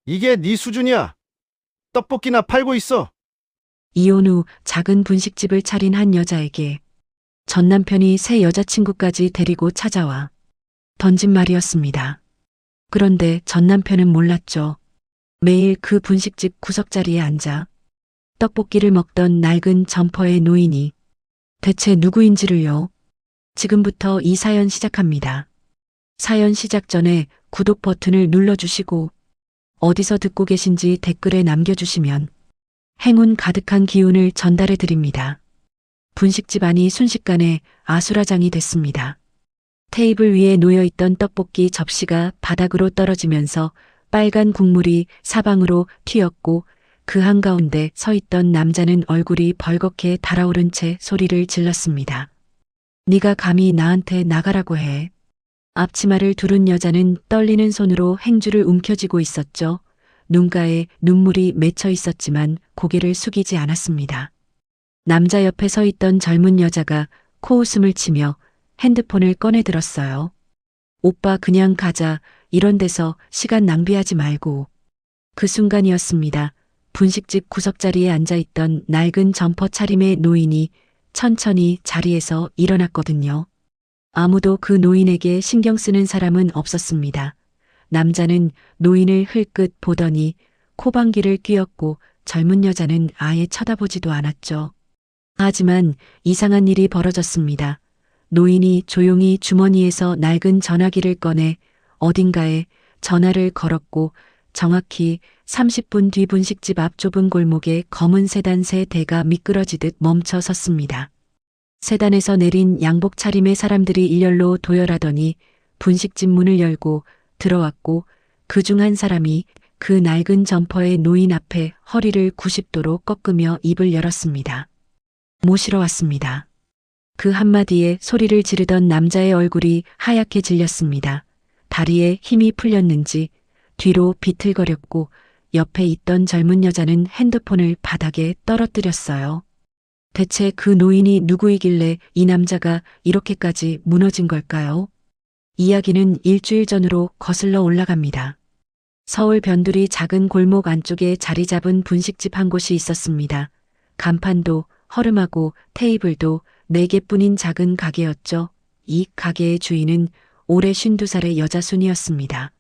이게 네 수준이야. 떡볶이나 팔고 있어. 이혼 후 작은 분식집을 차린 한 여자에게 전 남편이 새 여자친구까지 데리고 찾아와 던진 말이었습니다. 그런데 전 남편은 몰랐죠. 매일 그 분식집 구석자리에 앉아 떡볶이를 먹던 낡은 점퍼의 노인이 대체 누구인지를요. 지금부터 이 사연 시작합니다. 사연 시작 전에 구독 버튼을 눌러주시고 어디서 듣고 계신지 댓글에 남겨주시면 행운 가득한 기운을 전달해 드립니다. 분식집 안이 순식간에 아수라장이 됐습니다. 테이블 위에 놓여있던 떡볶이 접시가 바닥으로 떨어지면서 빨간 국물이 사방으로 튀었고 그 한가운데 서 있던 남자는 얼굴이 벌겋게 달아오른 채 소리를 질렀습니다. 네가 감히 나한테 나가라고 해. 앞치마를 두른 여자는 떨리는 손으로 행주를 움켜쥐고 있었죠. 눈가에 눈물이 맺혀 있었지만 고개를 숙이지 않았습니다. 남자 옆에 서 있던 젊은 여자가 코웃음을 치며 핸드폰을 꺼내 들었어요. 오빠 그냥 가자. 이런 데서 시간 낭비하지 말고. 그 순간이었습니다. 분식집 구석자리에 앉아있던 낡은 점퍼 차림의 노인이 천천히 자리에서 일어났거든요. 아무도 그 노인에게 신경 쓰는 사람은 없었습니다. 남자는 노인을 흘끗 보더니 코방귀를 뀌었고 젊은 여자는 아예 쳐다보지도 않았죠. 하지만 이상한 일이 벌어졌습니다. 노인이 조용히 주머니에서 낡은 전화기를 꺼내 어딘가에 전화를 걸었고 정확히 30분 뒤 분식집 앞 좁은 골목에 검은 세단 세 대가 미끄러지듯 멈춰 섰습니다. 세단에서 내린 양복 차림의 사람들이 일렬로 도열하더니 분식집 문을 열고 들어왔고 그중 한 사람이 그 낡은 점퍼의 노인 앞에 허리를 90도로 꺾으며 입을 열었습니다. 모시러 왔습니다. 그 한마디에 소리를 지르던 남자의 얼굴이 하얗게 질렸습니다. 다리에 힘이 풀렸는지 뒤로 비틀거렸고 옆에 있던 젊은 여자는 핸드폰을 바닥에 떨어뜨렸어요. 대체 그 노인이 누구이길래 이 남자가 이렇게까지 무너진 걸까요? 이야기는 일주일 전으로 거슬러 올라갑니다. 서울 변두리 작은 골목 안쪽에 자리 잡은 분식집 한 곳이 있었습니다. 간판도 허름하고 테이블도 4개뿐인 작은 가게였죠. 이 가게의 주인은 올해 52살의 여자 순이었습니다.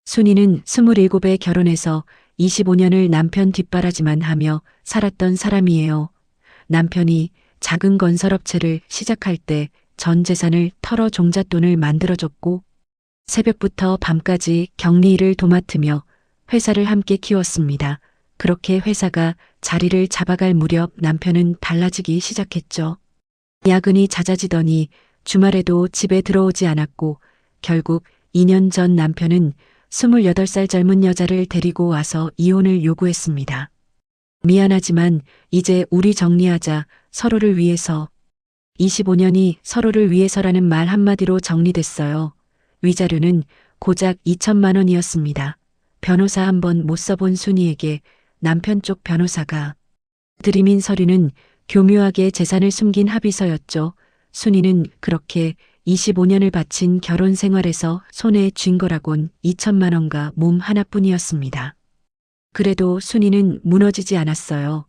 순이는 27에 결혼해서 25년을 남편 뒷바라지만 하며 살았던 사람이에요. 남편이 작은 건설업체를 시작할 때 전 재산을 털어 종잣돈을 만들어줬고 새벽부터 밤까지 격리 일을 도맡으며 회사를 함께 키웠습니다. 그렇게 회사가 자리를 잡아갈 무렵 남편은 달라지기 시작했죠. 야근이 잦아지더니 주말에도 집에 들어오지 않았고 결국 2년 전 남편은 28살 젊은 여자를 데리고 와서 이혼을 요구했습니다. 미안하지만 이제 우리 정리하자. 서로를 위해서. 25년이 서로를 위해서라는 말 한마디로 정리됐어요. 위자료는 고작 2천만 원이었습니다. 변호사 한 번 못 써본 순이에게 남편 쪽 변호사가 들이민 서류는 교묘하게 재산을 숨긴 합의서였죠. 순이는 그렇게 25년을 바친 결혼 생활에서 손에 쥔 거라곤 2천만 원과 몸 하나뿐이었습니다. 그래도 순이는 무너지지 않았어요.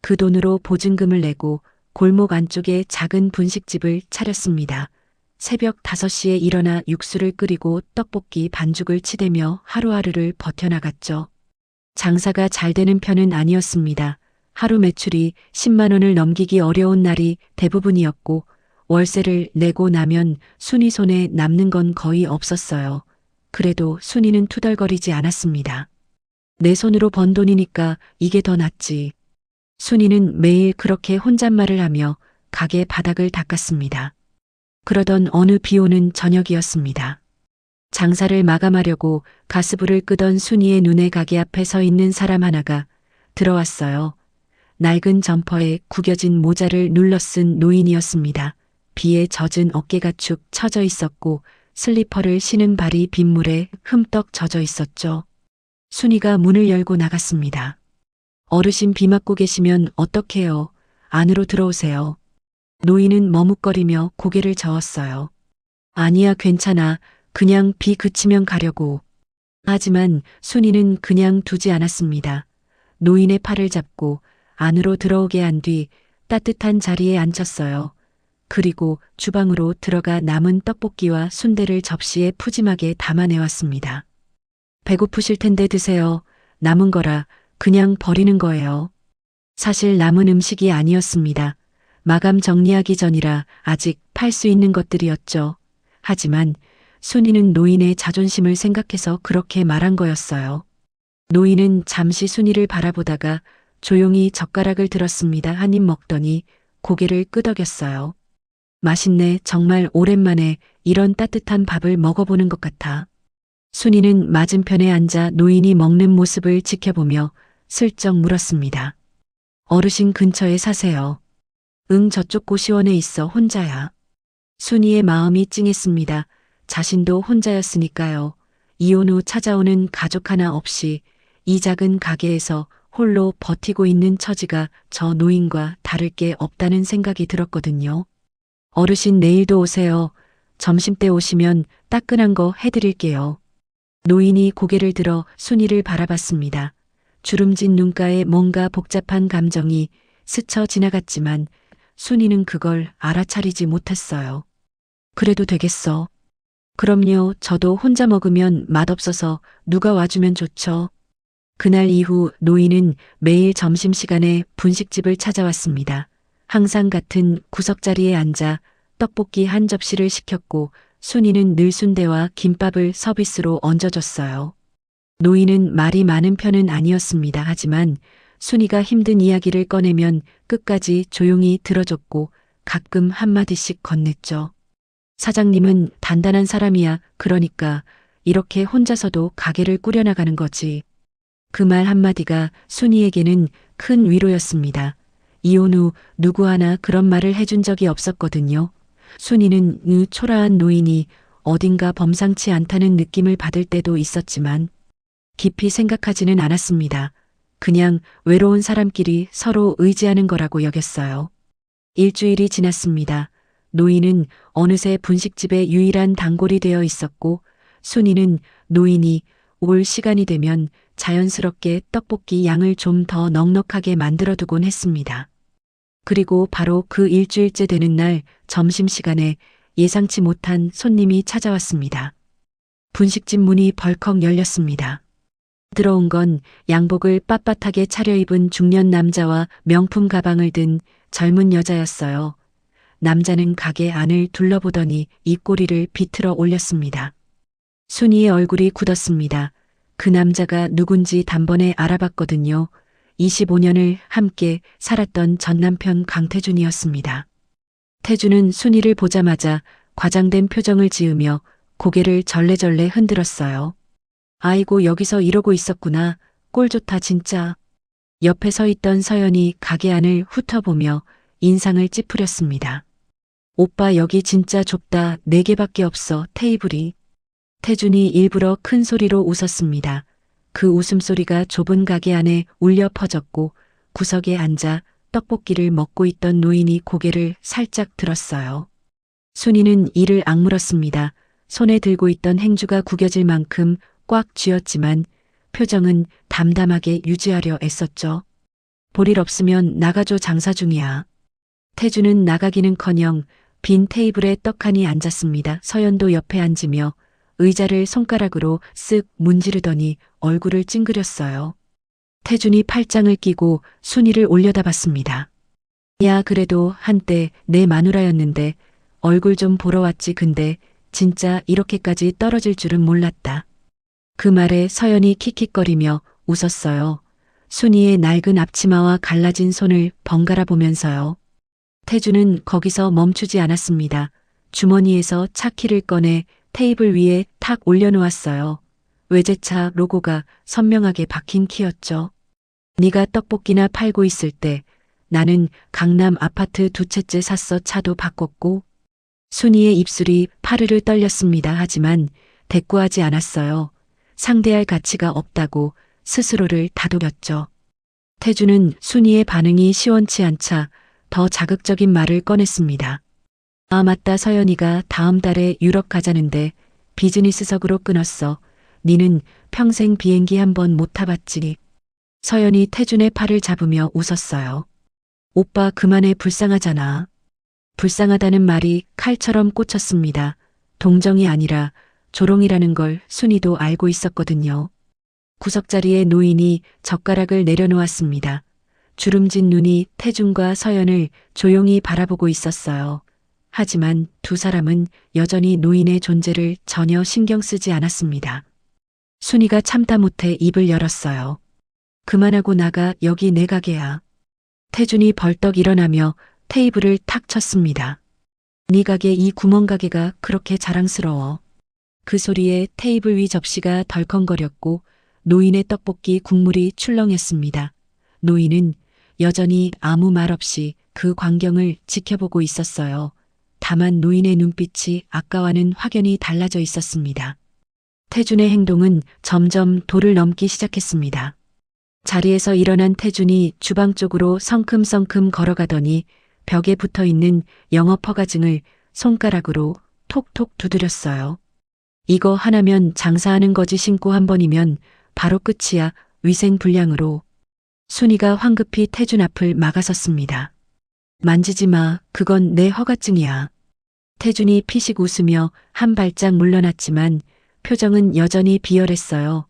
그 돈으로 보증금을 내고 골목 안쪽에 작은 분식집을 차렸습니다. 새벽 5시에 일어나 육수를 끓이고 떡볶이 반죽을 치대며 하루하루를 버텨나갔죠. 장사가 잘 되는 편은 아니었습니다. 하루 매출이 10만 원을 넘기기 어려운 날이 대부분이었고 월세를 내고 나면 순이 손에 남는 건 거의 없었어요. 그래도 순이는 투덜거리지 않았습니다. 내 손으로 번 돈이니까 이게 더 낫지. 순이는 매일 그렇게 혼잣말을 하며 가게 바닥을 닦았습니다. 그러던 어느 비 오는 저녁이었습니다. 장사를 마감하려고 가스불을 끄던 순이의 눈에 가게 앞에 서 있는 사람 하나가 들어왔어요. 낡은 점퍼에 구겨진 모자를 눌러 쓴 노인이었습니다. 비에 젖은 어깨가 축 처져 있었고 슬리퍼를 신은 발이 빗물에 흠떡 젖어 있었죠. 순이가 문을 열고 나갔습니다. 어르신 비 맞고 계시면 어떡해요. 안으로 들어오세요. 노인은 머뭇거리며 고개를 저었어요. 아니야 괜찮아. 그냥 비 그치면 가려고. 하지만 순이는 그냥 두지 않았습니다. 노인의 팔을 잡고 안으로 들어오게 한 뒤 따뜻한 자리에 앉혔어요. 그리고 주방으로 들어가 남은 떡볶이와 순대를 접시에 푸짐하게 담아내왔습니다. 배고프실 텐데 드세요. 남은 거라 그냥 버리는 거예요. 사실 남은 음식이 아니었습니다. 마감 정리하기 전이라 아직 팔 수 있는 것들이었죠. 하지만 순이는 노인의 자존심을 생각해서 그렇게 말한 거였어요. 노인은 잠시 순이를 바라보다가 조용히 젓가락을 들었습니다. 한 입 먹더니 고개를 끄덕였어요. 맛있네. 정말 오랜만에 이런 따뜻한 밥을 먹어보는 것 같아. 순이는 맞은편에 앉아 노인이 먹는 모습을 지켜보며 슬쩍 물었습니다. 어르신 근처에 사세요. 응, 저쪽 고시원에 있어. 혼자야. 순이의 마음이 찡했습니다. 자신도 혼자였으니까요. 이혼 후 찾아오는 가족 하나 없이 이 작은 가게에서 홀로 버티고 있는 처지가 저 노인과 다를 게 없다는 생각이 들었거든요. 어르신 내일도 오세요. 점심때 오시면 따끈한 거 해드릴게요. 노인이 고개를 들어 순이를 바라봤습니다. 주름진 눈가에 뭔가 복잡한 감정이 스쳐 지나갔지만 순이는 그걸 알아차리지 못했어요. 그래도 되겠어. 그럼요. 저도 혼자 먹으면 맛없어서 누가 와주면 좋죠. 그날 이후 노인은 매일 점심시간에 분식집을 찾아왔습니다. 항상 같은 구석자리에 앉아 떡볶이 한 접시를 시켰고 순이는 늘 순대와 김밥을 서비스로 얹어줬어요. 노인은 말이 많은 편은 아니었습니다. 하지만 순이가 힘든 이야기를 꺼내면 끝까지 조용히 들어줬고 가끔 한마디씩 건넸죠. 사장님은 단단한 사람이야. 그러니까 이렇게 혼자서도 가게를 꾸려나가는 거지. 그 말 한마디가 순이에게는 큰 위로였습니다. 이혼 후 누구 하나 그런 말을 해준 적이 없었거든요. 순이는 그 초라한 노인이 어딘가 범상치 않다는 느낌을 받을 때도 있었지만 깊이 생각하지는 않았습니다. 그냥 외로운 사람끼리 서로 의지하는 거라고 여겼어요. 일주일이 지났습니다. 노인은 어느새 분식집의 유일한 단골이 되어 있었고 순이는 노인이 올 시간이 되면 자연스럽게 떡볶이 양을 좀 더 넉넉하게 만들어두곤 했습니다. 그리고 바로 그 일주일째 되는 날 점심시간에 예상치 못한 손님이 찾아왔습니다. 분식집 문이 벌컥 열렸습니다. 들어온 건 양복을 빳빳하게 차려입은 중년 남자와 명품 가방을 든 젊은 여자였어요. 남자는 가게 안을 둘러보더니 입꼬리를 비틀어 올렸습니다. 순이의 얼굴이 굳었습니다. 그 남자가 누군지 단번에 알아봤거든요. 25년을 함께 살았던 전남편 강태준이었습니다. 태준은 순이를 보자마자 과장된 표정을 지으며 고개를 절레절레 흔들었어요. 아이고, 여기서 이러고 있었구나. 꼴 좋다 진짜. 옆에 서 있던 서연이 가게 안을 훑어보며 인상을 찌푸렸습니다. 오빠, 여기 진짜 좁다. 4개밖에 없어, 테이블이. 태준이 일부러 큰 소리로 웃었습니다. 그 웃음소리가 좁은 가게 안에 울려 퍼졌고 구석에 앉아 떡볶이를 먹고 있던 노인이 고개를 살짝 들었어요. 순이는 이를 악물었습니다. 손에 들고 있던 행주가 구겨질 만큼 꽉 쥐었지만 표정은 담담하게 유지하려 애썼죠. 볼일 없으면 나가줘, 장사 중이야. 태준은 나가기는커녕 빈 테이블에 떡하니 앉았습니다. 서연도 옆에 앉으며 의자를 손가락으로 쓱 문지르더니 얼굴을 찡그렸어요. 태준이 팔짱을 끼고 순이를 올려다봤습니다. 야, 그래도 한때 내 마누라였는데 얼굴 좀 보러 왔지. 근데 진짜 이렇게까지 떨어질 줄은 몰랐다. 그 말에 서연이 킥킥거리며 웃었어요. 순이의 낡은 앞치마와 갈라진 손을 번갈아 보면서요. 태준은 거기서 멈추지 않았습니다. 주머니에서 차키를 꺼내 테이블 위에 탁 올려놓았어요. 외제차 로고가 선명하게 박힌 키였죠. 네가 떡볶이나 팔고 있을 때 나는 강남 아파트 2채째 샀어. 차도 바꿨고. 순이의 입술이 파르르 떨렸습니다. 하지만 대꾸하지 않았어요. 상대할 가치가 없다고 스스로를 다독였죠. 태준은 순이의 반응이 시원치 않자 더 자극적인 말을 꺼냈습니다. 아, 맞다. 서연이가 다음 달에 유럽 가자는데 비즈니스석으로 끊었어. 니는 평생 비행기 한 번 못 타봤지. 서연이 태준의 팔을 잡으며 웃었어요. 오빠 그만해 불쌍하잖아. 불쌍하다는 말이 칼처럼 꽂혔습니다. 동정이 아니라 조롱이라는 걸 순이도 알고 있었거든요. 구석자리에 노인이 젓가락을 내려놓았습니다. 주름진 눈이 태준과 서연을 조용히 바라보고 있었어요. 하지만 두 사람은 여전히 노인의 존재를 전혀 신경 쓰지 않았습니다. 순이가 참다 못해 입을 열었어요. 그만하고 나가, 여기 내 가게야. 태준이 벌떡 일어나며 테이블을 탁 쳤습니다. 네 가게, 이 구멍가게가 그렇게 자랑스러워. 그 소리에 테이블 위 접시가 덜컹거렸고 노인의 떡볶이 국물이 출렁였습니다. 노인은 여전히 아무 말 없이 그 광경을 지켜보고 있었어요. 다만 노인의 눈빛이 아까와는 확연히 달라져 있었습니다. 태준의 행동은 점점 도를 넘기 시작했습니다. 자리에서 일어난 태준이 주방 쪽으로 성큼성큼 걸어가더니 벽에 붙어 있는 영업 허가증을 손가락으로 톡톡 두드렸어요. 이거 하나면 장사하는 거지, 신고 한 번이면 바로 끝이야. 위생불량으로. 순이가 황급히 태준 앞을 막아섰습니다. 만지지 마. 그건 내 허가증이야. 태준이 피식 웃으며 한 발짝 물러났지만 표정은 여전히 비열했어요.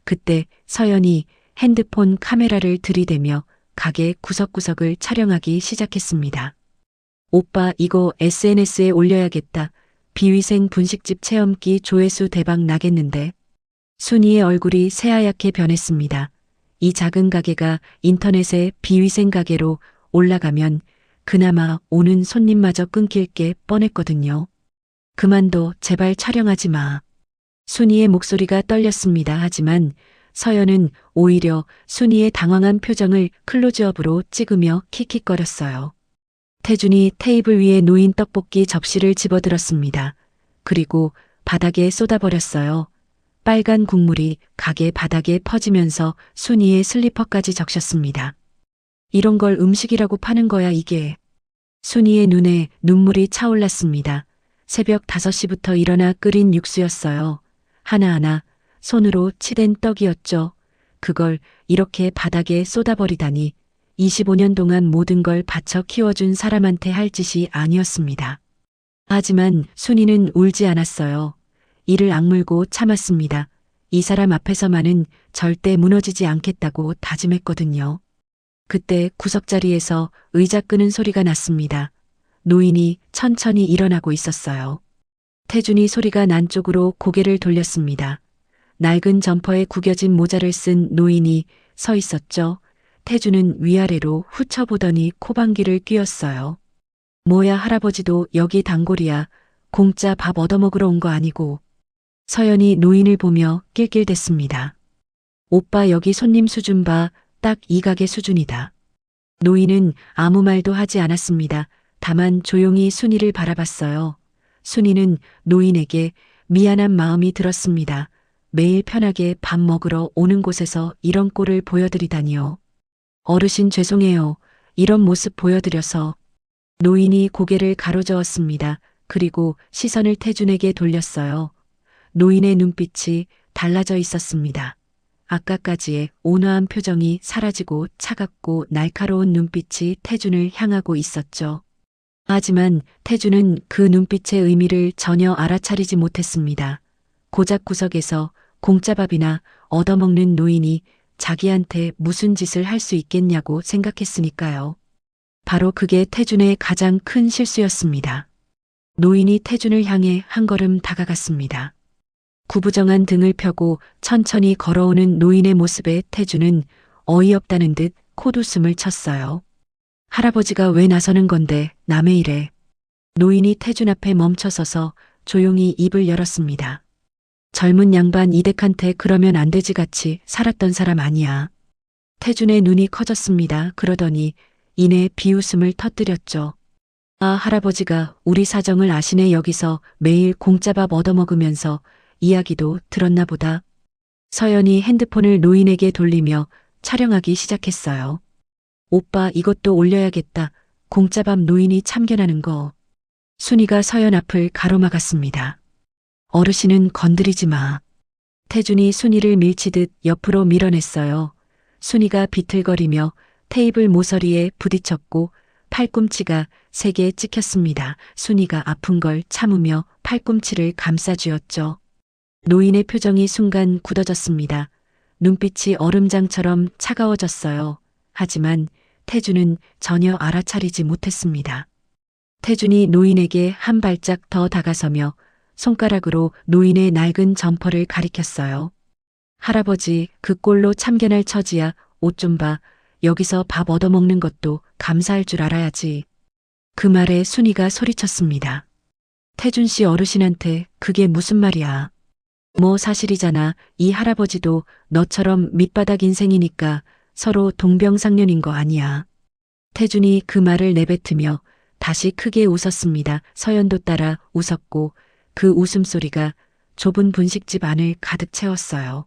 그때 서연이 핸드폰 카메라를 들이대며 가게 구석구석을 촬영하기 시작했습니다. 오빠 이거 SNS에 올려야겠다. 비위생 분식집 체험기 조회수 대박 나겠는데. 순이의 얼굴이 새하얗게 변했습니다. 이 작은 가게가 인터넷에 비위생 가게로 올라가면 그나마 오는 손님마저 끊길 게 뻔했거든요. 그만둬, 제발 촬영하지 마. 순이의 목소리가 떨렸습니다. 하지만 서연은 오히려 순이의 당황한 표정을 클로즈업으로 찍으며 킥킥거렸어요. 태준이 테이블 위에 놓인 떡볶이 접시를 집어들었습니다. 그리고 바닥에 쏟아버렸어요. 빨간 국물이 가게 바닥에 퍼지면서 순이의 슬리퍼까지 적셨습니다. 이런 걸 음식이라고 파는 거야, 이게. 순이의 눈에 눈물이 차올랐습니다. 새벽 5시부터 일어나 끓인 육수였어요. 하나하나 손으로 치댄 떡이었죠. 그걸 이렇게 바닥에 쏟아버리다니 25년 동안 모든 걸 바쳐 키워준 사람한테 할 짓이 아니었습니다. 하지만 순이는 울지 않았어요. 이를 악물고 참았습니다. 이 사람 앞에서만은 절대 무너지지 않겠다고 다짐했거든요. 그때 구석자리에서 의자 끄는 소리가 났습니다. 노인이 천천히 일어나고 있었어요. 태준이 소리가 난 쪽으로 고개를 돌렸습니다. 낡은 점퍼에 구겨진 모자를 쓴 노인이 서 있었죠. 태준은 위아래로 훑어보더니 코방귀를 뀌었어요. 뭐야, 할아버지도 여기 단골이야. 공짜 밥 얻어먹으러 온 거 아니고. 서연이 노인을 보며 낄낄댔습니다. 오빠 여기 손님 수준 봐. 딱 이 가게 수준이다. 노인은 아무 말도 하지 않았습니다. 다만 조용히 순이를 바라봤어요. 순이는 노인에게 미안한 마음이 들었습니다. 매일 편하게 밥 먹으러 오는 곳에서 이런 꼴을 보여드리다니요. 어르신 죄송해요. 이런 모습 보여드려서. 노인이 고개를 가로저었습니다. 그리고 시선을 태준에게 돌렸어요. 노인의 눈빛이 달라져 있었습니다. 아까까지의 온화한 표정이 사라지고 차갑고 날카로운 눈빛이 태준을 향하고 있었죠. 하지만 태준은 그 눈빛의 의미를 전혀 알아차리지 못했습니다. 고작 구석에서 공짜밥이나 얻어먹는 노인이 자기한테 무슨 짓을 할 수 있겠냐고 생각했으니까요. 바로 그게 태준의 가장 큰 실수였습니다. 노인이 태준을 향해 한 걸음 다가갔습니다. 구부정한 등을 펴고 천천히 걸어오는 노인의 모습에 태준은 어이없다는 듯 콧웃음을 쳤어요. 할아버지가 왜 나서는 건데 남의 일에. 노인이 태준 앞에 멈춰서서 조용히 입을 열었습니다. 젊은 양반 이댁한테 그러면 안 되지, 같이 살았던 사람 아니야. 태준의 눈이 커졌습니다. 그러더니 이내 비웃음을 터뜨렸죠. 아, 할아버지가 우리 사정을 아시네. 여기서 매일 공짜밥 얻어먹으면서 이야기도 들었나 보다. 서연이 핸드폰을 노인에게 돌리며 촬영하기 시작했어요. 오빠 이것도 올려야겠다. 공짜밥 노인이 참견하는 거. 순이가 서연 앞을 가로막았습니다. 어르신은 건드리지 마. 태준이 순이를 밀치듯 옆으로 밀어냈어요. 순이가 비틀거리며 테이블 모서리에 부딪혔고 팔꿈치가 세게 찍혔습니다. 순이가 아픈 걸 참으며 팔꿈치를 감싸쥐었죠. 노인의 표정이 순간 굳어졌습니다. 눈빛이 얼음장처럼 차가워졌어요. 하지만 태준은 전혀 알아차리지 못했습니다. 태준이 노인에게 한 발짝 더 다가서며 손가락으로 노인의 낡은 점퍼를 가리켰어요. 할아버지, 그 꼴로 참견할 처지야. 옷 좀 봐. 여기서 밥 얻어먹는 것도 감사할 줄 알아야지. 그 말에 순이가 소리쳤습니다. 태준 씨 어르신한테 그게 무슨 말이야. 뭐 사실이잖아. 이 할아버지도 너처럼 밑바닥 인생이니까 서로 동병상련인 거 아니야. 태준이 그 말을 내뱉으며 다시 크게 웃었습니다. 서연도 따라 웃었고 그 웃음소리가 좁은 분식집 안을 가득 채웠어요.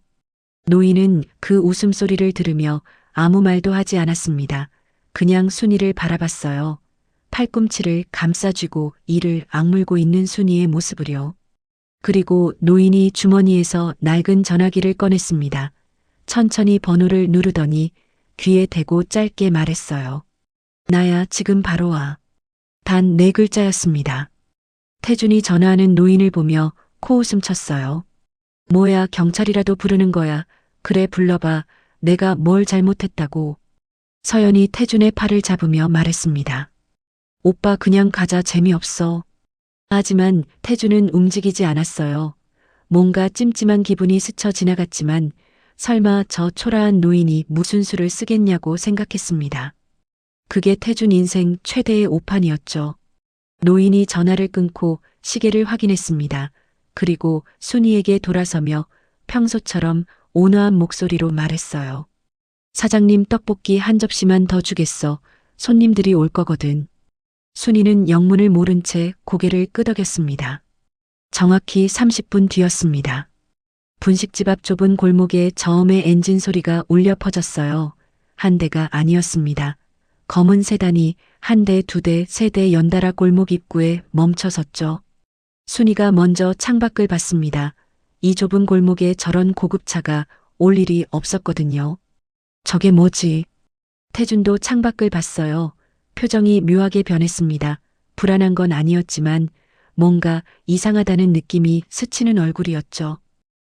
노인은 그 웃음소리를 들으며 아무 말도 하지 않았습니다. 그냥 순이를 바라봤어요. 팔꿈치를 감싸쥐고 이를 악물고 있는 순이의 모습을요. 그리고 노인이 주머니에서 낡은 전화기를 꺼냈습니다. 천천히 번호를 누르더니 귀에 대고 짧게 말했어요. 나야, 지금 바로 와. 단 4글자였습니다. 태준이 전화하는 노인을 보며 코웃음 쳤어요. 뭐야, 경찰이라도 부르는 거야. 그래, 불러봐. 내가 뭘 잘못했다고. 서연이 태준의 팔을 잡으며 말했습니다. 오빠 그냥 가자, 재미없어. 하지만 태준은 움직이지 않았어요. 뭔가 찜찜한 기분이 스쳐 지나갔지만 설마 저 초라한 노인이 무슨 수를 쓰겠냐고 생각했습니다. 그게 태준 인생 최대의 오판이었죠. 노인이 전화를 끊고 시계를 확인했습니다. 그리고 순이에게 돌아서며 평소처럼 온화한 목소리로 말했어요. 사장님, 떡볶이 한 접시만 더 주겠어. 손님들이 올 거거든. 순이는 영문을 모른 채 고개를 끄덕였습니다. 정확히 30분 뒤였습니다. 분식집 앞 좁은 골목에 저음의 엔진 소리가 울려 퍼졌어요. 한 대가 아니었습니다. 검은 세단이 한 대, 2대, 3대 연달아 골목 입구에 멈춰 섰죠. 순이가 먼저 창밖을 봤습니다. 이 좁은 골목에 저런 고급차가 올 일이 없었거든요. 저게 뭐지? 태준도 창밖을 봤어요. 표정이 묘하게 변했습니다. 불안한 건 아니었지만 뭔가 이상하다는 느낌이 스치는 얼굴이었죠.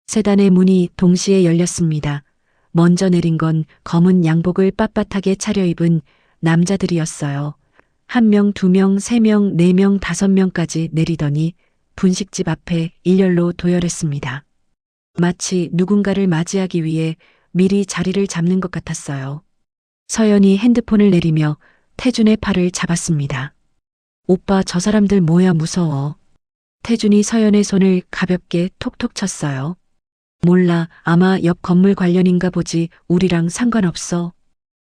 세단의 문이 동시에 열렸습니다. 먼저 내린 건 검은 양복을 빳빳하게 차려입은 남자들이었어요. 1명, 2명, 3명, 4명, 5명까지 내리더니 분식집 앞에 일렬로 도열했습니다. 마치 누군가를 맞이하기 위해 미리 자리를 잡는 것 같았어요. 서연이 핸드폰을 내리며 태준의 팔을 잡았습니다. 오빠, 저 사람들 뭐야, 무서워. 태준이 서연의 손을 가볍게 톡톡 쳤어요. 몰라, 아마 옆 건물 관련인가 보지. 우리랑 상관없어.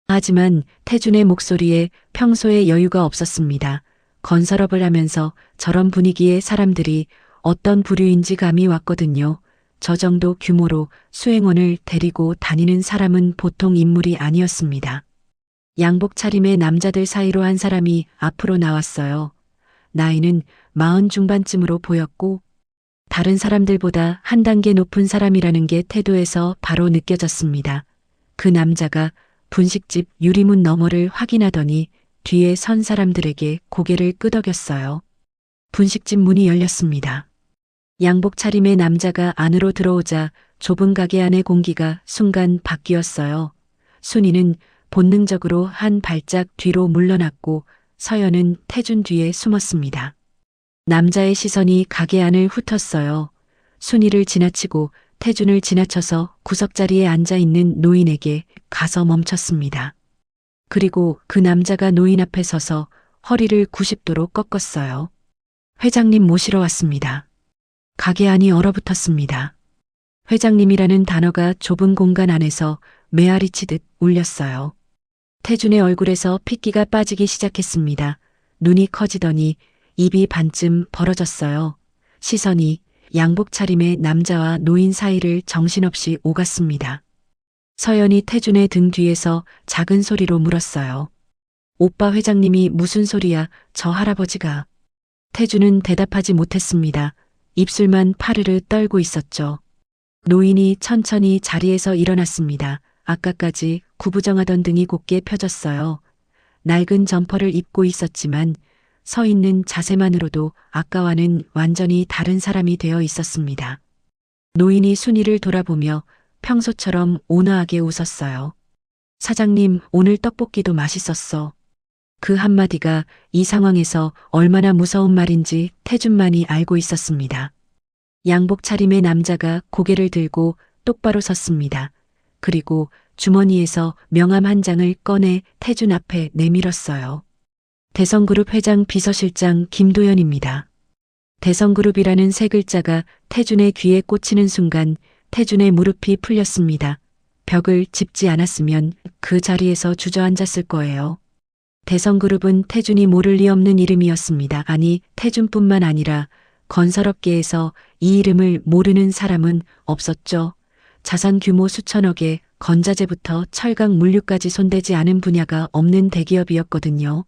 하지만 태준의 목소리에 평소에 여유가 없었습니다. 건설업을 하면서 저런 분위기의 사람들이 어떤 부류인지 감이 왔거든요. 저 정도 규모로 수행원을 데리고 다니는 사람은 보통 인물이 아니었습니다. 양복 차림의 남자들 사이로 한 사람이 앞으로 나왔어요. 나이는 40 중반쯤으로 보였고 다른 사람들보다 한 단계 높은 사람이라는 게 태도에서 바로 느껴졌습니다. 그 남자가 분식집 유리문 너머를 확인하더니 뒤에 선 사람들에게 고개를 끄덕였어요. 분식집 문이 열렸습니다. 양복 차림의 남자가 안으로 들어오자 좁은 가게 안의 공기가 순간 바뀌었어요. 순이는 본능적으로 한 발짝 뒤로 물러났고 서연은 태준 뒤에 숨었습니다. 남자의 시선이 가게 안을 훑었어요. 순이를 지나치고 태준을 지나쳐서 구석자리에 앉아 있는 노인에게 가서 멈췄습니다. 그리고 그 남자가 노인 앞에 서서 허리를 90도로 꺾었어요. 회장님 모시러 왔습니다. 가게 안이 얼어붙었습니다. 회장님이라는 단어가 좁은 공간 안에서 메아리 치듯 울렸어요. 태준의 얼굴에서 핏기가 빠지기 시작했습니다. 눈이 커지더니 입이 반쯤 벌어졌어요. 시선이 양복 차림의 남자와 노인 사이를 정신없이 오갔습니다. 서연이 태준의 등 뒤에서 작은 소리로 물었어요. 오빠, 회장님이 무슨 소리야, 저 할아버지가. 태준은 대답하지 못했습니다. 입술만 파르르 떨고 있었죠. 노인이 천천히 자리에서 일어났습니다. 아까까지 구부정하던 등이 곧게 펴졌어요. 낡은 점퍼를 입고 있었지만 서 있는 자세만으로도 아까와는 완전히 다른 사람이 되어 있었습니다. 노인이 순이를 돌아보며 평소처럼 온화하게 웃었어요. 사장님, 오늘 떡볶이도 맛있었어. 그 한마디가 이 상황에서 얼마나 무서운 말인지 태준만이 알고 있었습니다. 양복 차림의 남자가 고개를 들고 똑바로 섰습니다. 그리고 주머니에서 명함 한 장을 꺼내 태준 앞에 내밀었어요. 대성그룹 회장 비서실장 김도연입니다. 대성그룹이라는 세 글자가 태준의 귀에 꽂히는 순간 태준의 무릎이 풀렸습니다. 벽을 짚지 않았으면 그 자리에서 주저앉았을 거예요. 대성그룹은 태준이 모를 리 없는 이름이었습니다. 아니, 태준뿐만 아니라 건설업계에서 이 이름을 모르는 사람은 없었죠. 자산 규모 수천억에 건자재부터 철강 물류까지 손대지 않은 분야가 없는 대기업이었거든요.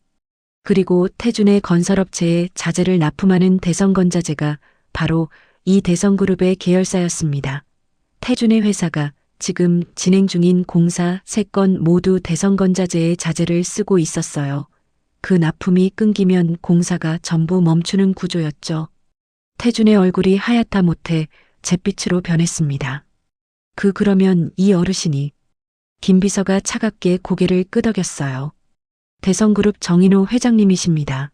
그리고 태준의 건설업체에 자재를 납품하는 대성건자재가 바로 이 대성그룹의 계열사였습니다. 태준의 회사가 지금 진행 중인 공사 3건 모두 대성건자재의 자재를 쓰고 있었어요. 그 납품이 끊기면 공사가 전부 멈추는 구조였죠. 태준의 얼굴이 하얗다 못해 잿빛으로 변했습니다. 그러면 이 어르신이 김 비서가 차갑게 고개를 끄덕였어요. 대성그룹 정인호 회장님이십니다.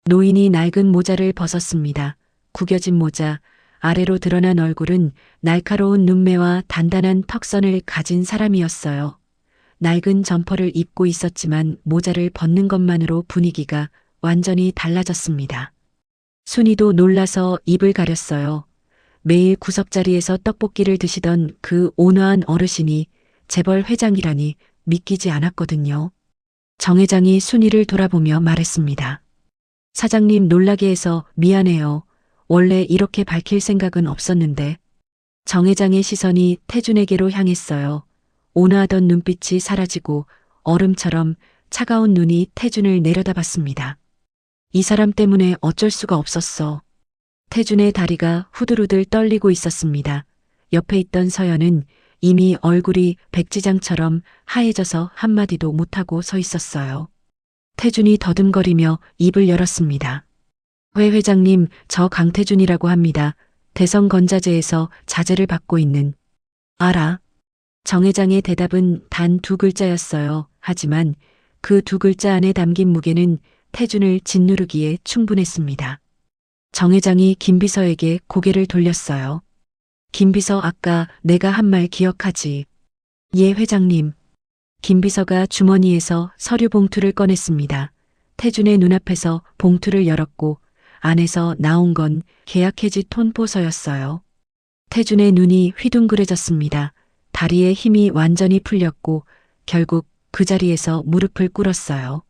노인이 낡은 모자를 벗었습니다. 구겨진 모자, 아래로 드러난 얼굴은 날카로운 눈매와 단단한 턱선을 가진 사람이었어요. 낡은 점퍼를 입고 있었지만 모자를 벗는 것만으로 분위기가 완전히 달라졌습니다. 순이도 놀라서 입을 가렸어요. 매일 구석자리에서 떡볶이를 드시던 그 온화한 어르신이 재벌 회장이라니 믿기지 않았거든요. 정 회장이 순이를 돌아보며 말했습니다. 사장님, 놀라게 해서 미안해요. 원래 이렇게 밝힐 생각은 없었는데. 정 회장의 시선이 태준에게로 향했어요. 온화하던 눈빛이 사라지고 얼음처럼 차가운 눈이 태준을 내려다봤습니다. 이 사람 때문에 어쩔 수가 없었어. 태준의 다리가 후들후들 떨리고 있었습니다. 옆에 있던 서연은 이미 얼굴이 백지장처럼 하얘져서 한마디도 못하고 서 있었어요. 태준이 더듬거리며 입을 열었습니다. 회 회장님, 저 강태준이라고 합니다. 대성건자재에서 자재를 받고 있는. 알아. 정 회장의 대답은 단 2글자였어요. 하지만 그 2글자 안에 담긴 무게는 태준을 짓누르기에 충분했습니다. 정 회장이 김 비서에게 고개를 돌렸어요. 김 비서, 아까 내가 한 말 기억하지? 예, 회장님. 김 비서가 주머니에서 서류 봉투를 꺼냈습니다. 태준의 눈앞에서 봉투를 열었고 안에서 나온 건 계약 해지 톤포서였어요. 태준의 눈이 휘둥그레졌습니다. 다리에 힘이 완전히 풀렸고 결국 그 자리에서 무릎을 꿇었어요.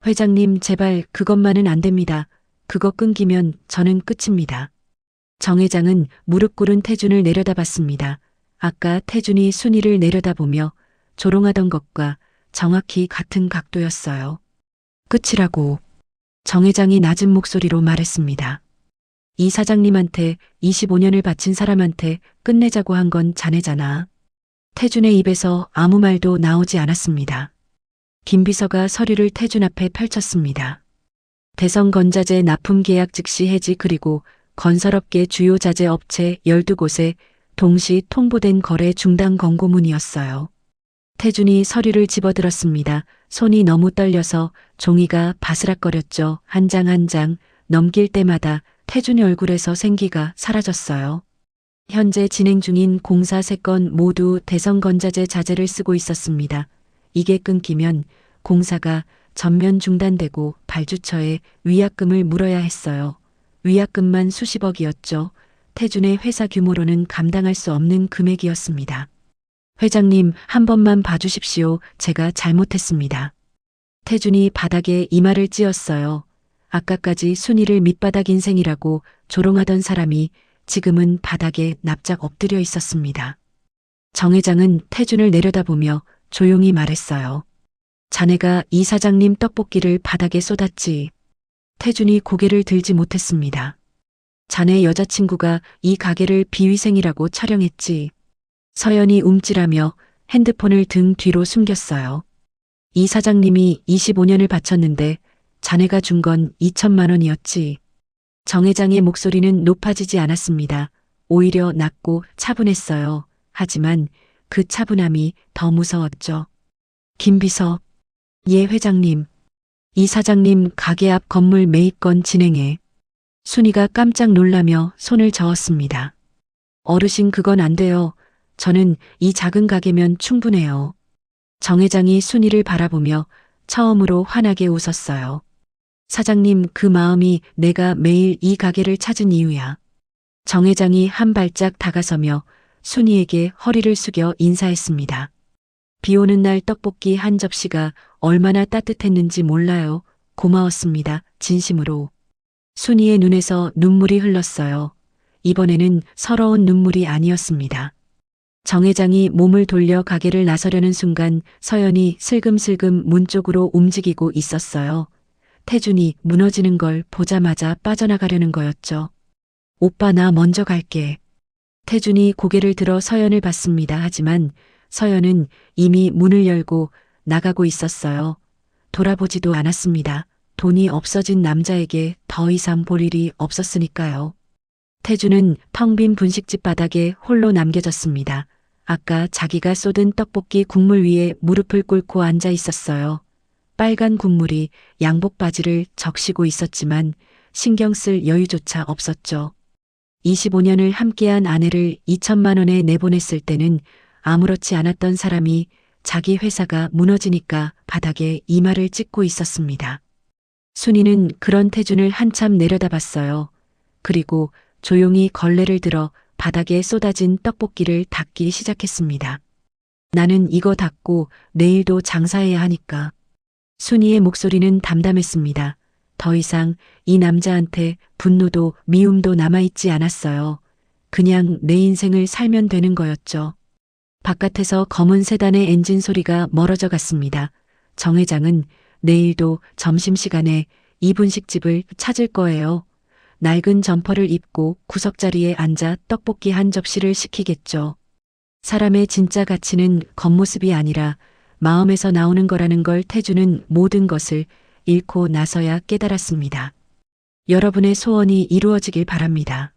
회장님, 제발 그것만은 안 됩니다. 그거 끊기면 저는 끝입니다. 정 회장은 무릎 꿇은 태준을 내려다봤습니다. 아까 태준이 순이를 내려다보며 조롱하던 것과 정확히 같은 각도였어요. 끝이라고 정 회장이 낮은 목소리로 말했습니다. 이 사장님한테 25년을 바친 사람한테 끝내자고 한 건 자네잖아. 태준의 입에서 아무 말도 나오지 않았습니다. 김 비서가 서류를 태준 앞에 펼쳤습니다. 대성건자재 납품 계약 즉시 해지, 그리고 건설업계 주요 자재 업체 12곳에 동시 통보된 거래 중단 권고문이었어요. 태준이 서류를 집어들었습니다. 손이 너무 떨려서 종이가 바스락거렸죠. 한 장 한 장 넘길 때마다 태준의 얼굴에서 생기가 사라졌어요. 현재 진행 중인 공사 3건 모두 대성건자재 자재를 쓰고 있었습니다. 이게 끊기면 공사가 전면 중단되고 발주처에 위약금을 물어야 했어요. 위약금만 수십억이었죠. 태준의 회사 규모로는 감당할 수 없는 금액이었습니다. 회장님, 한 번만 봐주십시오. 제가 잘못했습니다. 태준이 바닥에 이마를 찧었어요. 아까까지 순이를 밑바닥 인생이라고 조롱하던 사람이 지금은 바닥에 납작 엎드려 있었습니다. 정 회장은 태준을 내려다보며 조용히 말했어요. 자네가 이 사장님 떡볶이를 바닥에 쏟았지. 태준이 고개를 들지 못했습니다. 자네 여자친구가 이 가게를 비위생이라고 촬영했지. 서연이 움찔하며 핸드폰을 등 뒤로 숨겼어요. 이 사장님이 25년을 바쳤는데 자네가 준 건 2천만 원이었지. 정 회장의 목소리는 높아지지 않았습니다. 오히려 낮고 차분했어요. 하지만 그 차분함이 더 무서웠죠. 김 비서, 예 회장님. 이 사장님 가게 앞 건물 매입건 진행해. 순이가 깜짝 놀라며 손을 저었습니다. 어르신 그건 안 돼요. 저는 이 작은 가게면 충분해요. 정 회장이 순이를 바라보며 처음으로 환하게 웃었어요. 사장님 그 마음이 내가 매일 이 가게를 찾은 이유야. 정 회장이 한 발짝 다가서며 순이에게 허리를 숙여 인사했습니다. 비 오는 날 떡볶이 한 접시가 얼마나 따뜻했는지 몰라요. 고마웠습니다. 진심으로. 순이의 눈에서 눈물이 흘렀어요. 이번에는 서러운 눈물이 아니었습니다. 정 회장이 몸을 돌려 가게를 나서려는 순간 서연이 슬금슬금 문 쪽으로 움직이고 있었어요. 태준이 무너지는 걸 보자마자 빠져나가려는 거였죠. 오빠 나 먼저 갈게. 태준이 고개를 들어 서연을 봤습니다. 하지만 서연은 이미 문을 열고 나가고 있었어요. 돌아보지도 않았습니다. 돈이 없어진 남자에게 더 이상 볼 일이 없었으니까요. 태준은 텅 빈 분식집 바닥에 홀로 남겨졌습니다. 아까 자기가 쏟은 떡볶이 국물 위에 무릎을 꿇고 앉아 있었어요. 빨간 국물이 양복 바지를 적시고 있었지만 신경 쓸 여유조차 없었죠. 25년을 함께한 아내를 2천만 원에 내보냈을 때는 아무렇지 않았던 사람이 자기 회사가 무너지니까 바닥에 이마를 찍고 있었습니다. 순이는 그런 태준을 한참 내려다봤어요. 그리고 조용히 걸레를 들어 바닥에 쏟아진 떡볶이를 닦기 시작했습니다. 나는 이거 닦고 내일도 장사해야 하니까. 순이의 목소리는 담담했습니다. 더 이상 이 남자한테 분노도 미움도 남아있지 않았어요. 그냥 내 인생을 살면 되는 거였죠. 바깥에서 검은 세단의 엔진 소리가 멀어져 갔습니다. 정 회장은 내일도 점심시간에 이 분식집을 찾을 거예요. 낡은 점퍼를 입고 구석자리에 앉아 떡볶이 한 접시를 시키겠죠. 사람의 진짜 가치는 겉모습이 아니라 마음에서 나오는 거라는 걸 태주는 모든 것을 잃고 나서야 깨달았습니다. 여러분의 소원이 이루어지길 바랍니다.